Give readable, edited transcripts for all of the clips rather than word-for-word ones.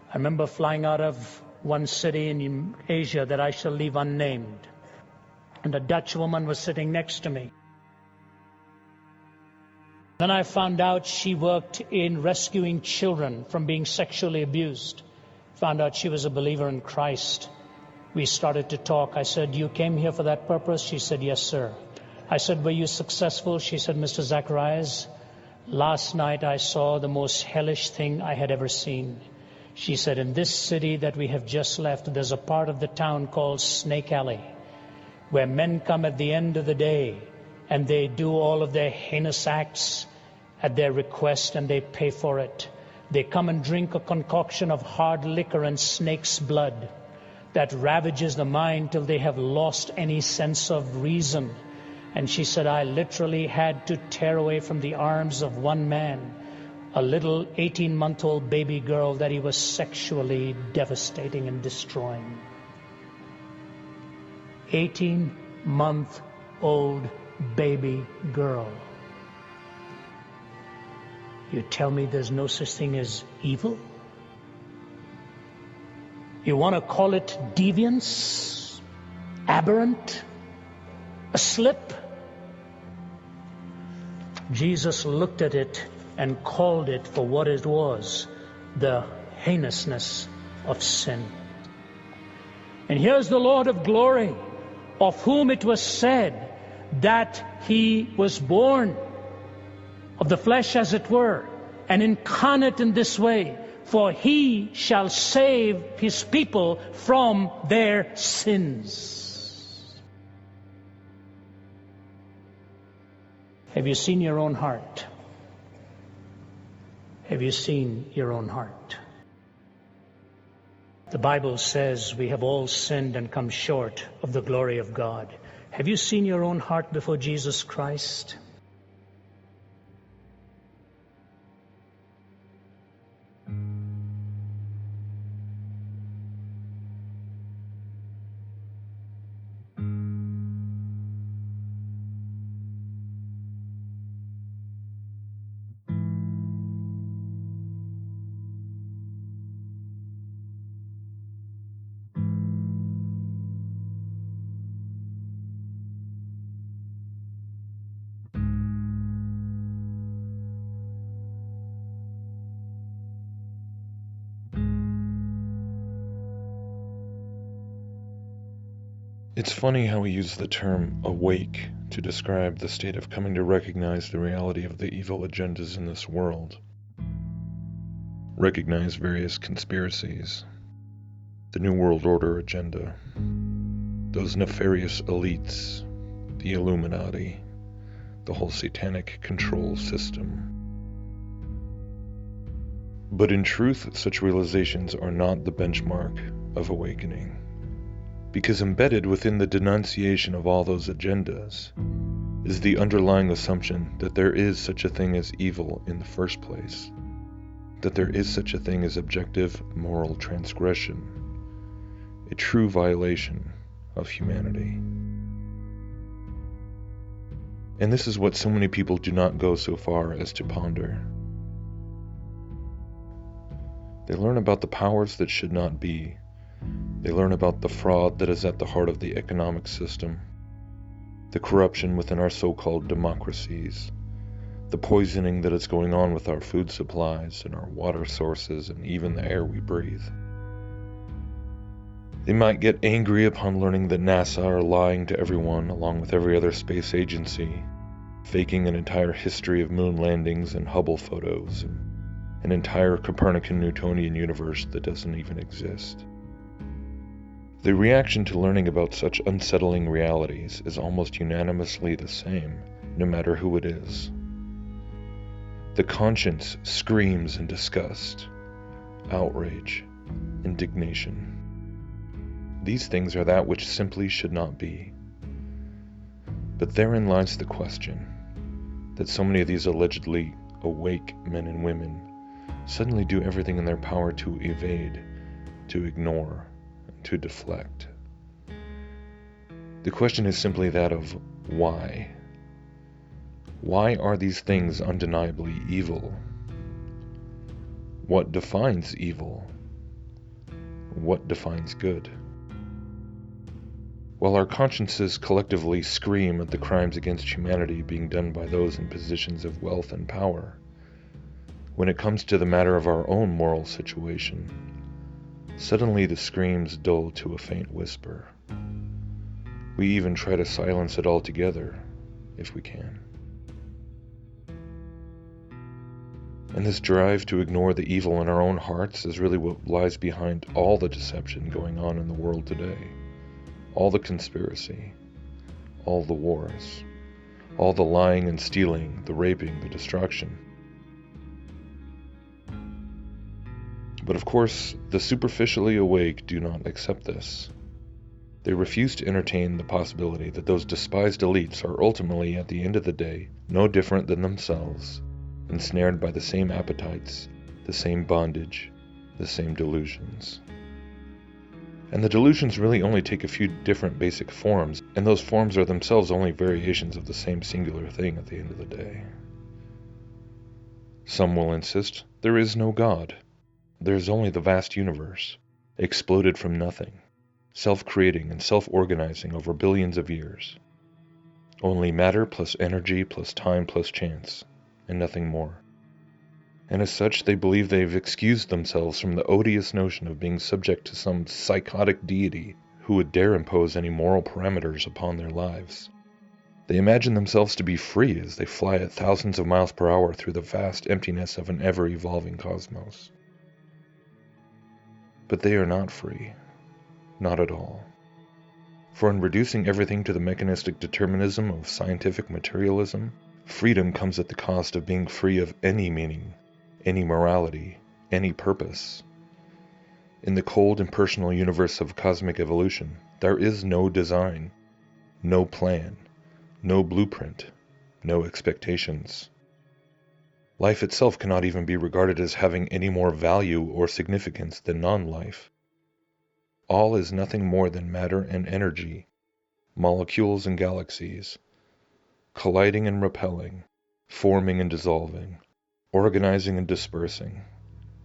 I remember flying out of one city in Asia that I shall leave unnamed, and a Dutch woman was sitting next to me. Then I found out she worked in rescuing children from being sexually abused. Found out she was a believer in Christ. We started to talk. I said, "You came here for that purpose?" She said, "Yes, sir." I said, "Were you successful?" She said, "Mr. Zacharias, last night I saw the most hellish thing I had ever seen." She said, "In this city that we have just left, there's a part of the town called Snake Alley, where men come at the end of the day and they do all of their heinous acts at their request and they pay for it. They come and drink a concoction of hard liquor and snake's blood that ravages the mind till they have lost any sense of reason." And she said, "I literally had to tear away from the arms of one man a little 18-month-old baby girl that he was sexually devastating and destroying." 18-month-old baby girl. You tell me there's no such thing as evil? You want to call it deviance? Aberrant? A slip? Jesus looked at it and called it for what it was, the heinousness of sin. And here's the Lord of glory, of whom it was said that he was born of the flesh, as it were, and incarnate in this way, for he shall save his people from their sins. Have you seen your own heart? Have you seen your own heart? The Bible says we have all sinned and come short of the glory of God. Have you seen your own heart before Jesus Christ? It's funny how we use the term awake to describe the state of coming to recognize the reality of the evil agendas in this world. Recognize various conspiracies, the New World Order agenda, those nefarious elites, the Illuminati, the whole satanic control system. But in truth, such realizations are not the benchmark of awakening. Because embedded within the denunciation of all those agendas is the underlying assumption that there is such a thing as evil in the first place, that there is such a thing as objective moral transgression, a true violation of humanity. And this is what so many people do not go so far as to ponder. They learn about the powers that should not be. They learn about the fraud that is at the heart of the economic system, the corruption within our so-called democracies, the poisoning that is going on with our food supplies and our water sources and even the air we breathe. They might get angry upon learning that NASA are lying to everyone along with every other space agency, faking an entire history of moon landings and Hubble photos and an entire Copernican Newtonian universe that doesn't even exist. The reaction to learning about such unsettling realities is almost unanimously the same, no matter who it is. The conscience screams in disgust, outrage, indignation. These things are that which simply should not be. But therein lies the question, that so many of these allegedly awake men and women suddenly do everything in their power to evade, to ignore, to deflect. The question is simply that of why. Why are these things undeniably evil? What defines evil? what defines good? While our consciences collectively scream at the crimes against humanity being done by those in positions of wealth and power, when it comes to the matter of our own moral situation, suddenly the screams dull to a faint whisper. We even try to silence it altogether, if we can. And this drive to ignore the evil in our own hearts is really what lies behind all the deception going on in the world today. All the conspiracy, all the wars, all the lying and stealing, the raping, the destruction. But of course, the superficially awake do not accept this. They refuse to entertain the possibility that those despised elites are ultimately, at the end of the day, no different than themselves, ensnared by the same appetites, the same bondage, the same delusions. And the delusions really only take a few different basic forms, and those forms are themselves only variations of the same singular thing at the end of the day. Some will insist there is no God. There is only the vast universe, exploded from nothing, self-creating and self-organizing over billions of years. Only matter plus energy plus time plus chance, and nothing more. And as such, they believe they've excused themselves from the odious notion of being subject to some psychotic deity who would dare impose any moral parameters upon their lives. They imagine themselves to be free as they fly at thousands of miles per hour through the vast emptiness of an ever-evolving cosmos. But they are not free. Not at all. For in reducing everything to the mechanistic determinism of scientific materialism, freedom comes at the cost of being free of any meaning, any morality, any purpose. In the cold, impersonal universe of cosmic evolution, there is no design, no plan, no blueprint, no expectations. Life itself cannot even be regarded as having any more value or significance than non-life. All is nothing more than matter and energy, molecules and galaxies, colliding and repelling, forming and dissolving, organizing and dispersing,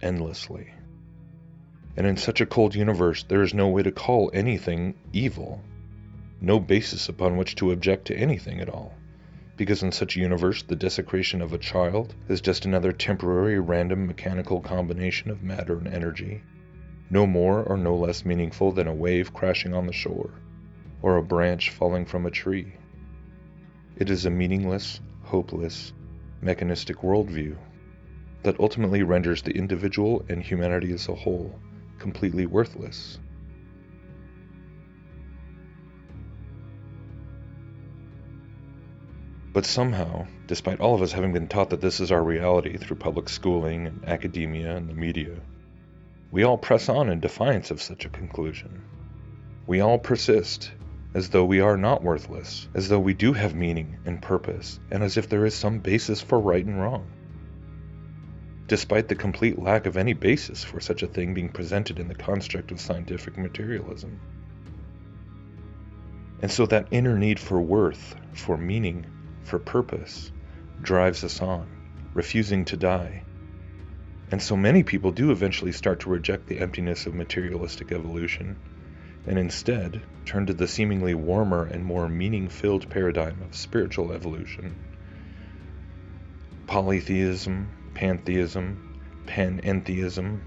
endlessly. And in such a cold universe, there is no way to call anything evil, no basis upon which to object to anything at all, because in such a universe, the desecration of a child is just another temporary random mechanical combination of matter and energy, no more or no less meaningful than a wave crashing on the shore, or a branch falling from a tree. It is a meaningless, hopeless, mechanistic worldview that ultimately renders the individual and humanity as a whole completely worthless. But somehow, despite all of us having been taught that this is our reality through public schooling and academia and the media, we all press on in defiance of such a conclusion. We all persist, as though we are not worthless, as though we do have meaning and purpose, and as if there is some basis for right and wrong, despite the complete lack of any basis for such a thing being presented in the construct of scientific materialism. And so that inner need for worth, for meaning, for purpose, drives us on, refusing to die. And so many people do eventually start to reject the emptiness of materialistic evolution, and instead turn to the seemingly warmer and more meaning-filled paradigm of spiritual evolution. Polytheism, pantheism, panentheism,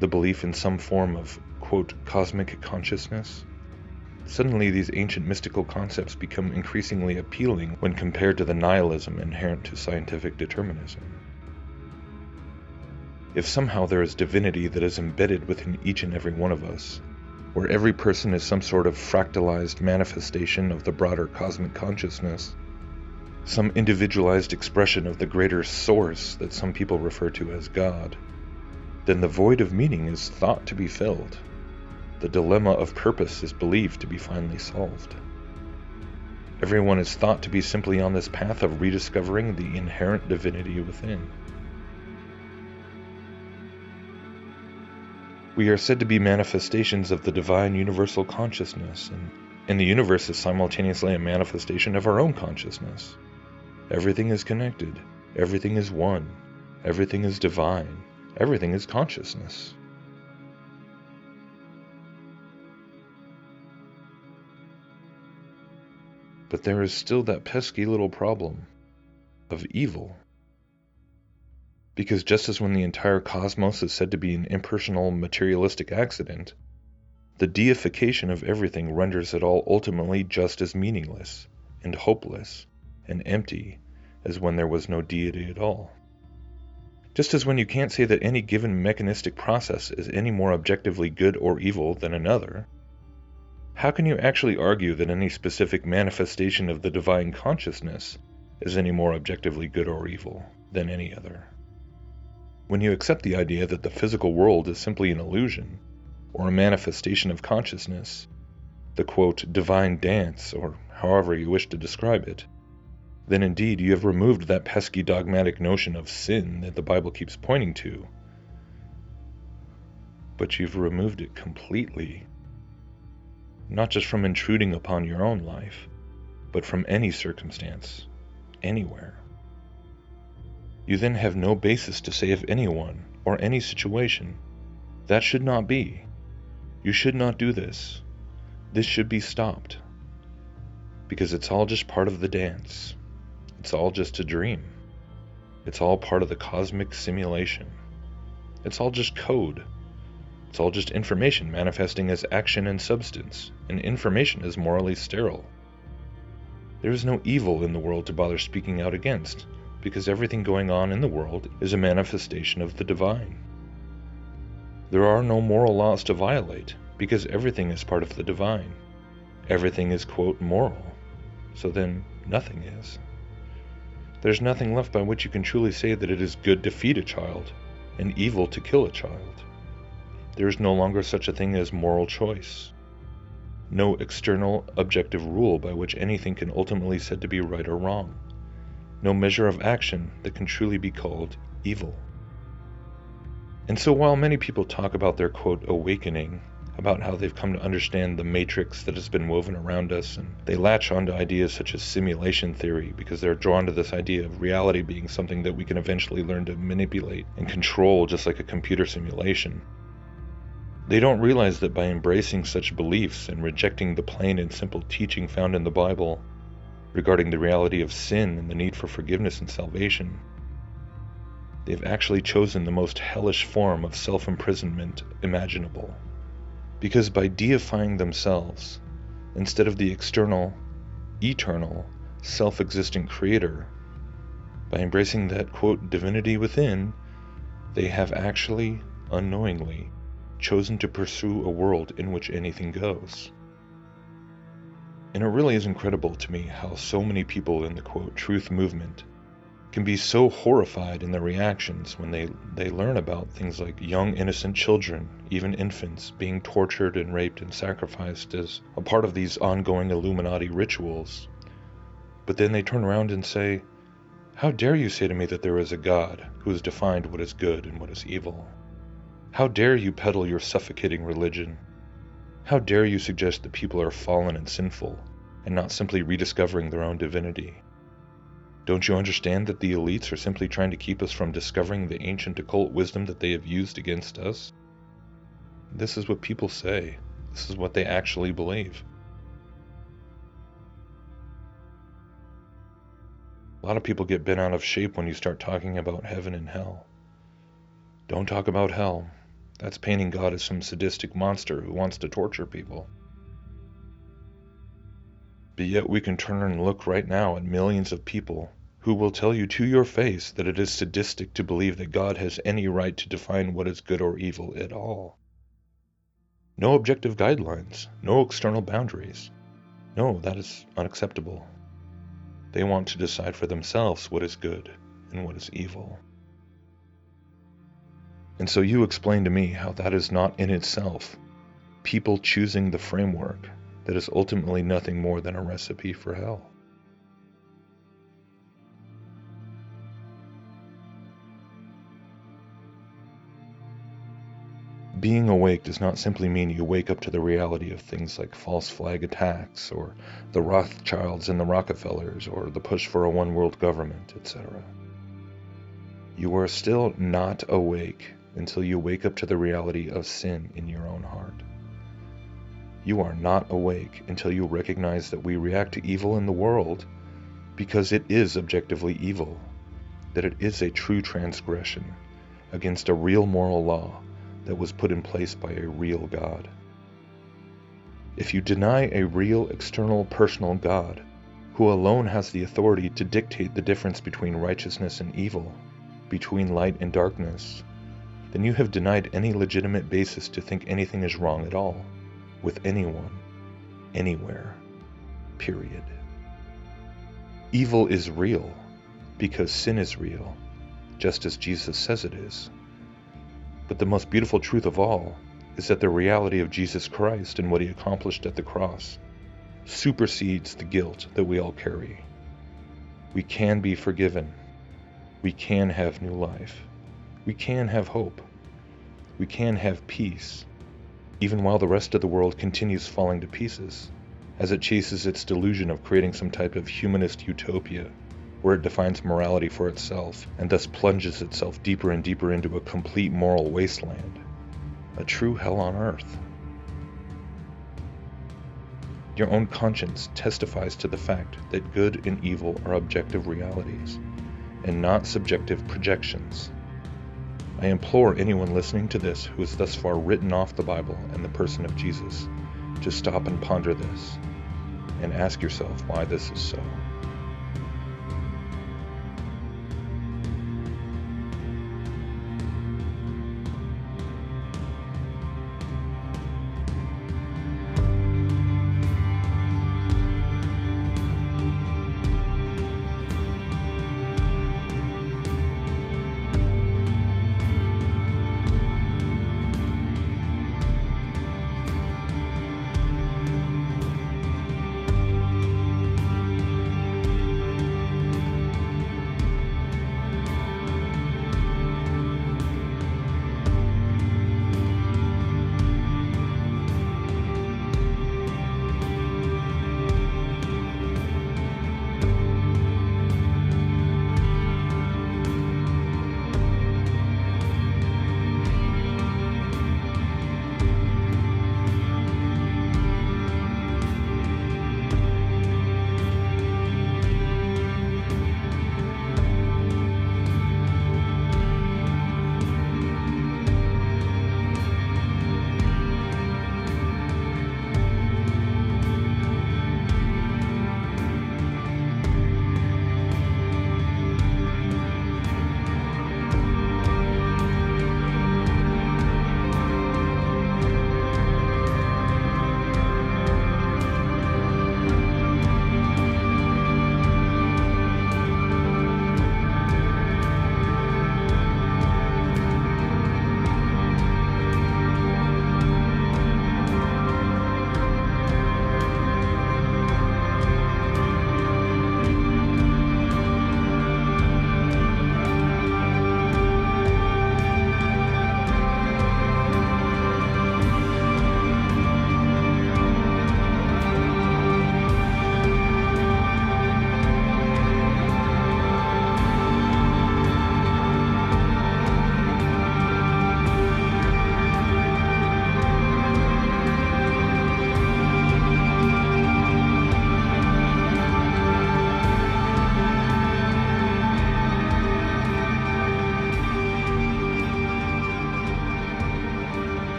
the belief in some form of, quote, cosmic consciousness. Suddenly these ancient mystical concepts become increasingly appealing when compared to the nihilism inherent to scientific determinism. If somehow there is divinity that is embedded within each and every one of us, where every person is some sort of fractalized manifestation of the broader cosmic consciousness, some individualized expression of the greater source that some people refer to as God, then the void of meaning is thought to be filled. The dilemma of purpose is believed to be finally solved. Everyone is thought to be simply on this path of rediscovering the inherent divinity within. We are said to be manifestations of the divine universal consciousness, and the universe is simultaneously a manifestation of our own consciousness. Everything is connected, everything is one, everything is divine, everything is consciousness. But there is still that pesky little problem of evil. Because just as when the entire cosmos is said to be an impersonal materialistic accident, the deification of everything renders it all ultimately just as meaningless and hopeless and empty as when there was no deity at all. Just as when you can't say that any given mechanistic process is any more objectively good or evil than another, how can you actually argue that any specific manifestation of the divine consciousness is any more objectively good or evil than any other? When you accept the idea that the physical world is simply an illusion, or a manifestation of consciousness, the quote, divine dance, or however you wish to describe it, then indeed you have removed that pesky dogmatic notion of sin that the Bible keeps pointing to. But you've removed it completely. Not just from intruding upon your own life, but from any circumstance, anywhere. You then have no basis to say of anyone or any situation, that should not be. You should not do this. This should be stopped. Because it's all just part of the dance. It's all just a dream. It's all part of the cosmic simulation. It's all just code. It's all just information manifesting as action and substance, and information is morally sterile. There is no evil in the world to bother speaking out against, because everything going on in the world is a manifestation of the divine. There are no moral laws to violate, because everything is part of the divine. Everything is, quote, moral, so then nothing is. There's nothing left by which you can truly say that it is good to feed a child, and evil to kill a child. There is no longer such a thing as moral choice. No external, objective rule by which anything can ultimately be said to be right or wrong. No measure of action that can truly be called evil. And so while many people talk about their, quote, awakening, about how they've come to understand the matrix that has been woven around us, and they latch onto ideas such as simulation theory because they're drawn to this idea of reality being something that we can eventually learn to manipulate and control just like a computer simulation, they don't realize that by embracing such beliefs and rejecting the plain and simple teaching found in the Bible regarding the reality of sin and the need for forgiveness and salvation, they've actually chosen the most hellish form of self-imprisonment imaginable. Because by deifying themselves, instead of the external, eternal, self-existent creator, by embracing that, quote, divinity within, they have actually, unknowingly, chosen to pursue a world in which anything goes. And it really is incredible to me how so many people in the, quote, truth movement can be so horrified in their reactions when they learn about things like young innocent children, even infants, being tortured and raped and sacrificed as a part of these ongoing Illuminati rituals. But then they turn around and say, how dare you say to me that there is a God who has defined what is good and what is evil? How dare you peddle your suffocating religion? How dare you suggest that people are fallen and sinful, and not simply rediscovering their own divinity? Don't you understand that the elites are simply trying to keep us from discovering the ancient occult wisdom that they have used against us? This is what people say. This is what they actually believe. A lot of people get bent out of shape when you start talking about heaven and hell. Don't talk about hell. That's painting God as some sadistic monster who wants to torture people. But yet we can turn and look right now at millions of people who will tell you to your face that it is sadistic to believe that God has any right to define what is good or evil at all. No objective guidelines, no external boundaries. No, that is unacceptable. They want to decide for themselves what is good and what is evil. And so you explain to me how that is not in itself people choosing the framework that is ultimately nothing more than a recipe for hell. Being awake does not simply mean you wake up to the reality of things like false flag attacks, or the Rothschilds and the Rockefellers, or the push for a one-world government, etc. You are still not awake until you wake up to the reality of sin in your own heart. You are not awake until you recognize that we react to evil in the world because it is objectively evil, that it is a true transgression against a real moral law that was put in place by a real God. If you deny a real external personal God, who alone has the authority to dictate the difference between righteousness and evil, between light and darkness, then you have denied any legitimate basis to think anything is wrong at all, with anyone, anywhere, period. Evil is real, because sin is real, just as Jesus says it is. But the most beautiful truth of all is that the reality of Jesus Christ and what he accomplished at the cross supersedes the guilt that we all carry. We can be forgiven. We can have new life. We can have hope. We can have peace, even while the rest of the world continues falling to pieces, as it chases its delusion of creating some type of humanist utopia, where it defines morality for itself, and thus plunges itself deeper and deeper into a complete moral wasteland, a true hell on earth. Your own conscience testifies to the fact that good and evil are objective realities, and not subjective projections. I implore anyone listening to this who has thus far written off the Bible and the person of Jesus to stop and ponder this, and ask yourself why this is so.